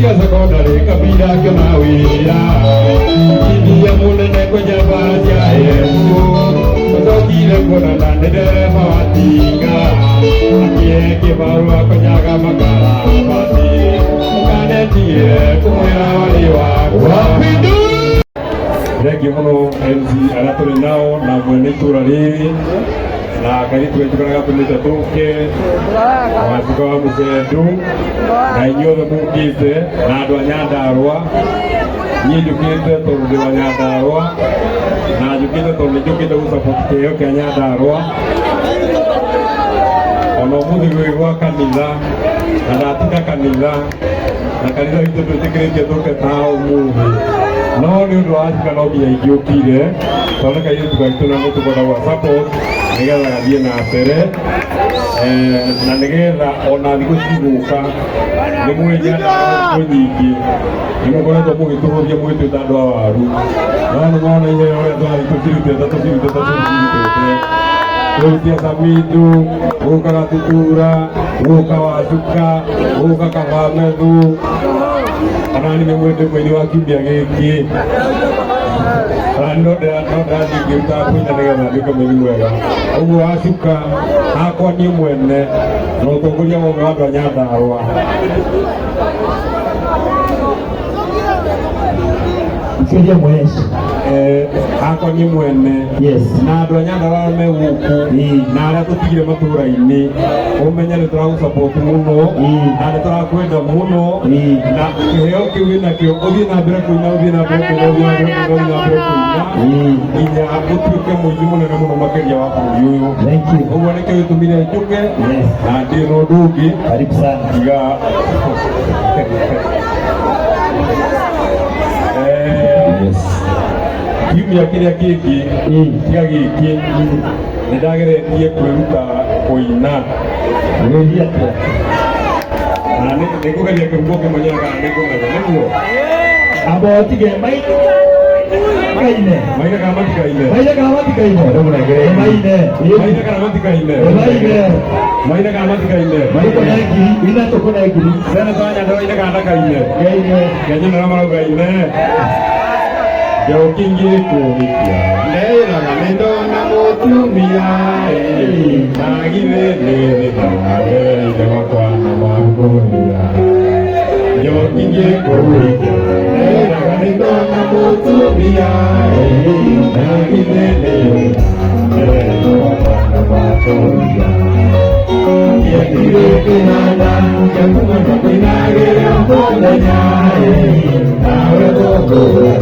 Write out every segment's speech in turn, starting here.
kia secondary kabila kemawira India munene kwenye baja yetu Tokile kuna nane dereva watinga Akie kibarua konyaga makara pati Kanetie kumwera wali wakwa Regi muno MC aratore nao na mwene turari na karibu wetukanaga tumita tuke watuka wa musendu na inyothe mukite na andu a Nyandarua nyindukite tondu wa Nyandarua na njukite tondu njukite gusupport kio kia Nyandarua ono muthi gwigwa kanitha na ndatinda kanitha na kanitha witu twitikiretie tuke tao muthi no ni undu wa atika no nginya ingiukire tondu kairitu gaitu na nitukoragwa support nigetha gathie na mbere na nigetha ona thiku ciguka ni mwinyana nyingi nimukoretwo mugituhuria mwitwita andu a waru no ni mwana iheo uria twari turutia Samidu guka Tutura guka Wacuka guka Kabamethu kana ni mwende mwini wa kimbia giki no ndathingĩruta kwĩna nĩgetha nduĩke mũini mwega ũguo Wacuka hakwa niĩ mwene na ũtongoria wothe wa andũ a Nyandarua Mfiria mwezi hakwa niĩ mwene na andũ a Nyandarua me gũkũ na arĩa tũtigire matũũra-inĩ ũmenye nĩ tũragũsupport mũno na nĩ tũrakwenda mũno na kĩheo kĩu wĩnakĩo ũthiĩ na mbere kũina ũthiĩ na mbere kũina nginya ũtuĩke mũini mũnene mũno makĩria wa bũrũri ũyũ ũguo nĩkĩo gĩtũmire njũke na ndirĩ na ũndũ ũngĩ tiga kiumia kĩrĩa kĩngĩ tiga gĩkĩ nĩndageretie kwĩruta kũina na nĩngũgeria kĩhumo kĩmwenyewe kana nĩngũmenya nĩguo amba tige maine maina kana matikaine maine kana matikaine maina kana matikaine maina kana matikaine ina tũkũ na ngiri sena twanya ndoine kana ndakaine Kenya nĩra maraugaine Jokingi kumikia Neraga nĩndona mũtumia Nagire nĩthĩthagereire wakwa na makũrĩra Jokingi kumikia Neraga nĩndona mũtumia Nagire nĩthĩthagereire wakwa na makũrĩra Yekire kĩnanda Yakuma kwĩnagĩra mũthenya Nawe thũngũra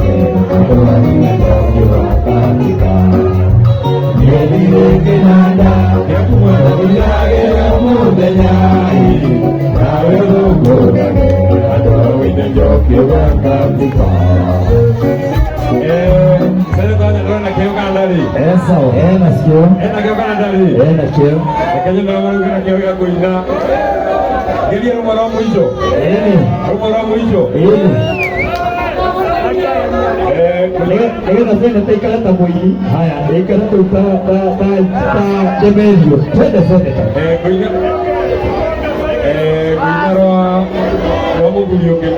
Nĩgetha twende taikara ta mũini haya ikara tũu ta Demerio twende kũina rwa mũthuri ũngĩ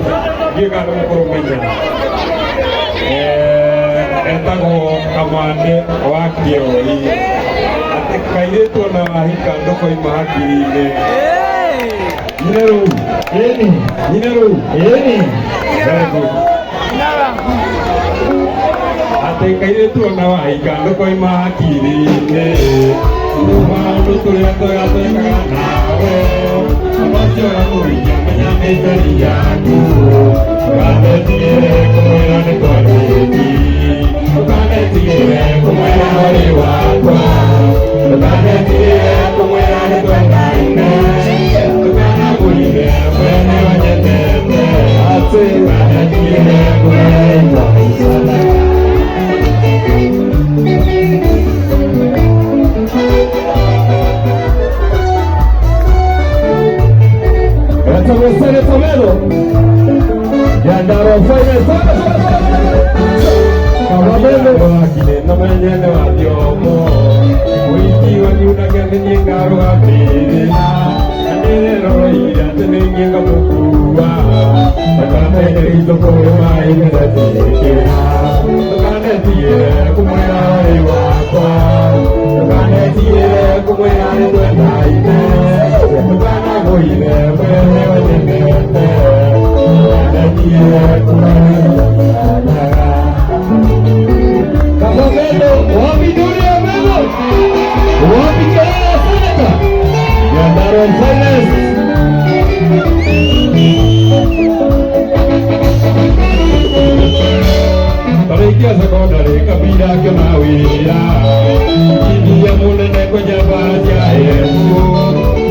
ngĩka nĩ mũkũrũ menya etagwo Kamande wa Kĩoi atĩ kairĩtu ona wahika ndũkoima hakiri-inĩ nyine rũu atĩ kairĩtu ona wahika ndũkoima hakiri-inĩ maũndũ tũrĩa twega twekaga nawe amacio ũramũiya menya nĩ njari yaku ndũkanetigĩre kũmwĩra nĩ twarĩti ndũkanetigĩre kũmwĩra ũrĩ wakwa ndũkanetigĩre kũmwĩra nĩ twendaine ndũkanamũire mwene wanyendete ndũkanetigĩre kũmwĩra twaisana Senator Melo, Nyandarua Finance, Kababelo akile na manyane wa diomo, wiki wa nyuna kene ngaro apirina, anere roida tene nyenga mukua, itu kumai ngati kira Tukane tiye kumaya iwakwa Tukane tiye kumaya tuendaine Tukane boine mwene wajengete Tukane tiye kumaya Kama melo, wapi dunia melo Wapi kaya sanata Yandaron finest Tarikia sekondari kabila kemawira India mulai kwa jabal jahetu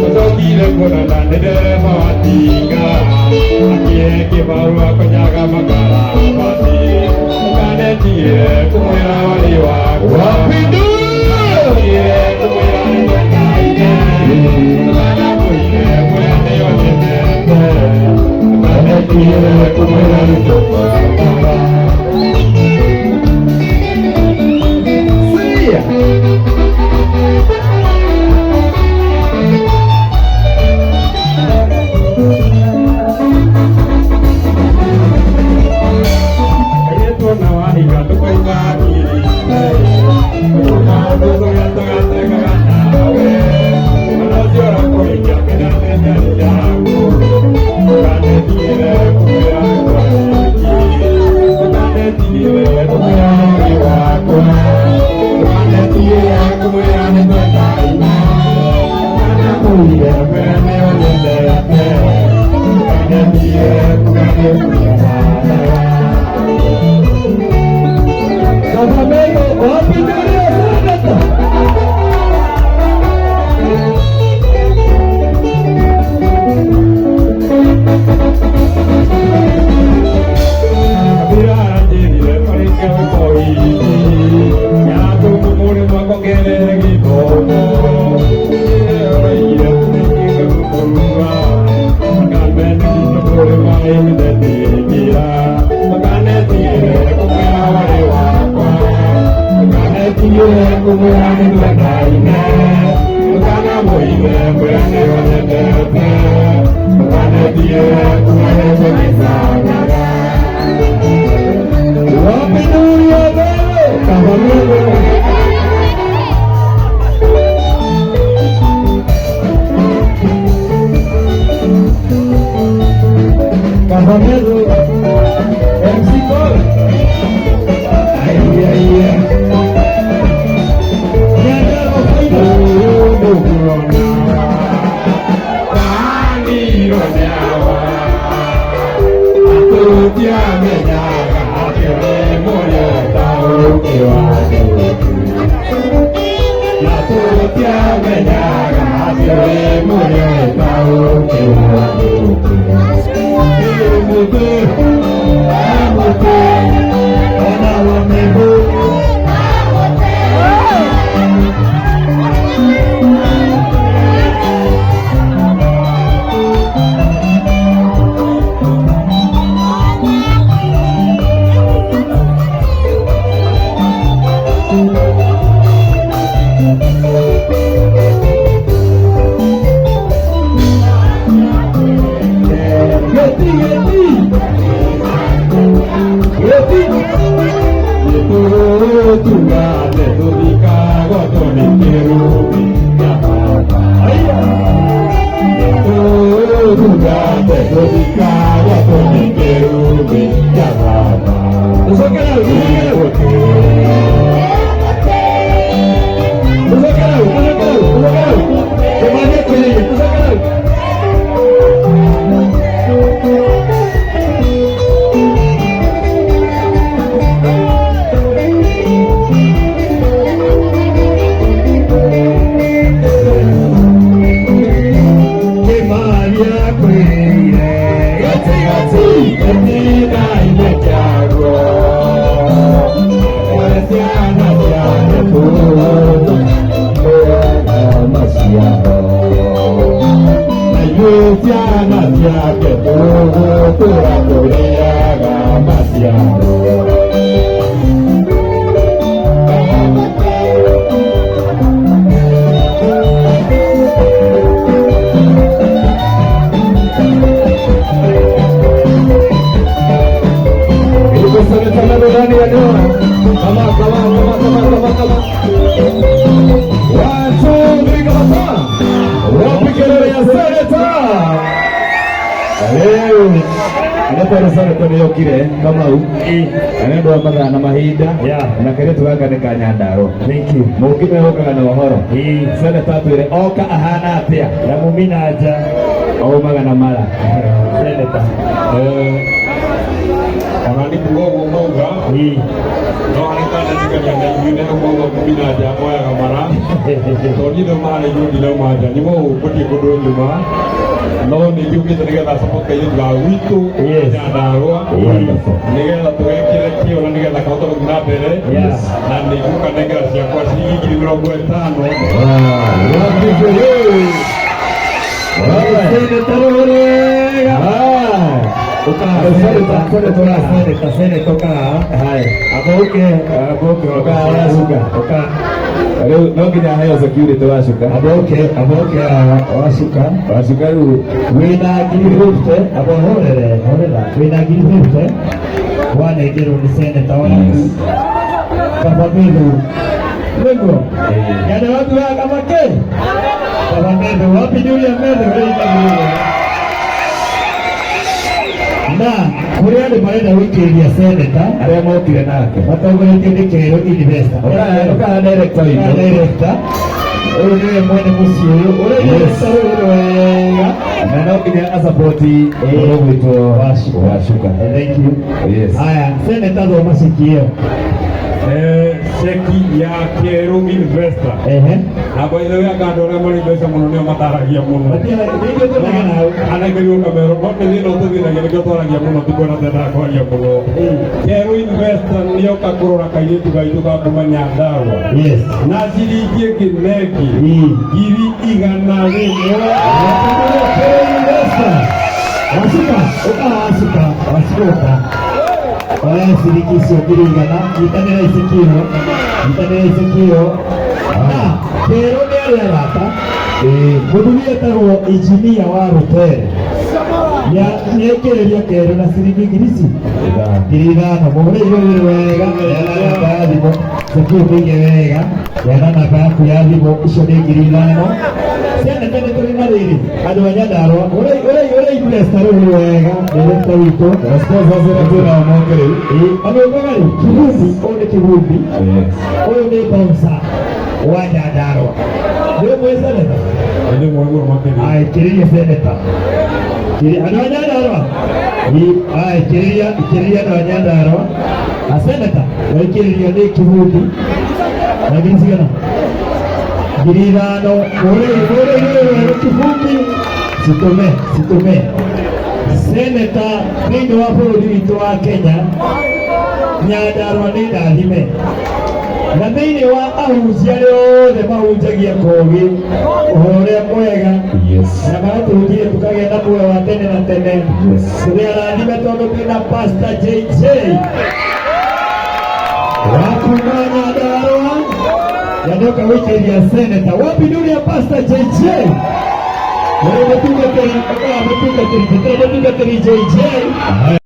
Masokile kuna nande dereva watinga Akie kibarua penyaga magara pati Kane tiye kumwira wali wakwa Wapindu Tiye kumwira wali wakwa Kana kuile mwene yotemete Kane tiye kumwira wali wakwa Anataka sana kwa leo kile kama huu. Anaenda mpaka na mahinda. Na kile tuwaka ni kanyandaro. Thank you. Mukime hoka na wahoro. Sana tatu ile oka ahana atia. Na mumina aja. Au maga na mara. Seneta. Anani kugogo mauga. No anataka nikanya na yule mauga mumina aja kwa kamera. Toni ndo mara yudi ndo maja. Ni mo kuti kodo nyuma. No ni yuki tanigetha support kayo ga witu nyandarua nigetha twekire kio na nigetha kauta gũthina mbere na nĩguka nengera ciakwa ciringi 50. No nginya heo security wacuka aboke wacuka rĩu wĩna ngiri 50 horera wĩna ngiri 50 wanengerwo nĩ seneta waku Kabamedo nĩguo yana watu wa Kamake Kabamedo wapi Julia Medo na kũrĩa andũ marenda gũikĩrĩria seneta arĩa mokire nake matongoretio nĩ Kero Investor ũkaga director ũyũ nĩwe mwene mũciĩ ũyũ ũrĩa wega na no nginya asapoti ũrĩa gwĩtwo Wacuka. Thank you. Haya seneta thoma ceki ĩyo Cheki ya Kero Investor. Na by the way akando na mari mbeca muno nio mataragia muno. Anagerio kamera bote ndio tuthina ngerio twaragia muno tukona tenda kwaria muno. Kero Investor nio kakurora kairitu gaitu ga kumanya ndawa. Na ciringi kinegi ngiri 100 rimwe. Kero Investor. Wacuka. Olha ciringi icio ngiri 100 nyitanĩra icikio Kero nĩ arĩa arata mũthuri etagwo injinia wa Rũtere nĩekĩrĩria Kero na ciringi ngiri 5,000 mũhũrĩirwo wega namba ya thimũ security wega yana namba yaku ya thimũ icio nĩ ngiri 5,000 seneta nĩ tũrĩ na rĩrĩ andũ a Nyandarua ũrĩa investor rĩu wega director witũ sponsors twĩna omoke rĩu anũgaga rĩu kĩbumbi ũyũ nĩ kĩbumbi ũyũ nĩ bouncer wa Nyandarua nĩ mwĩ seneta kĩrĩria seneta andũ a Nyandarua kĩrĩria andũ a Nyandarua a seneta waikĩrĩrio nĩ kĩbumbi na ngiri cigana ngiri 5 ũrĩa kĩbumbi situme seneta thĩinĩ wa bũrũri witũ wa Kenya Nyandarua nĩ ndathime na thĩinĩ wa ahunjia othe mahunjagia kogi ũhoro ũrĩa mwega na magatũhunjia tukagĩa na muoyo wa tene na tene tũrĩ arathime tondũ twĩna Pastor JJ wa kuma Nyandarua na nĩoka gũikĩria seneta wapi nduria Pastor JJ Wewe mtungatiri JJ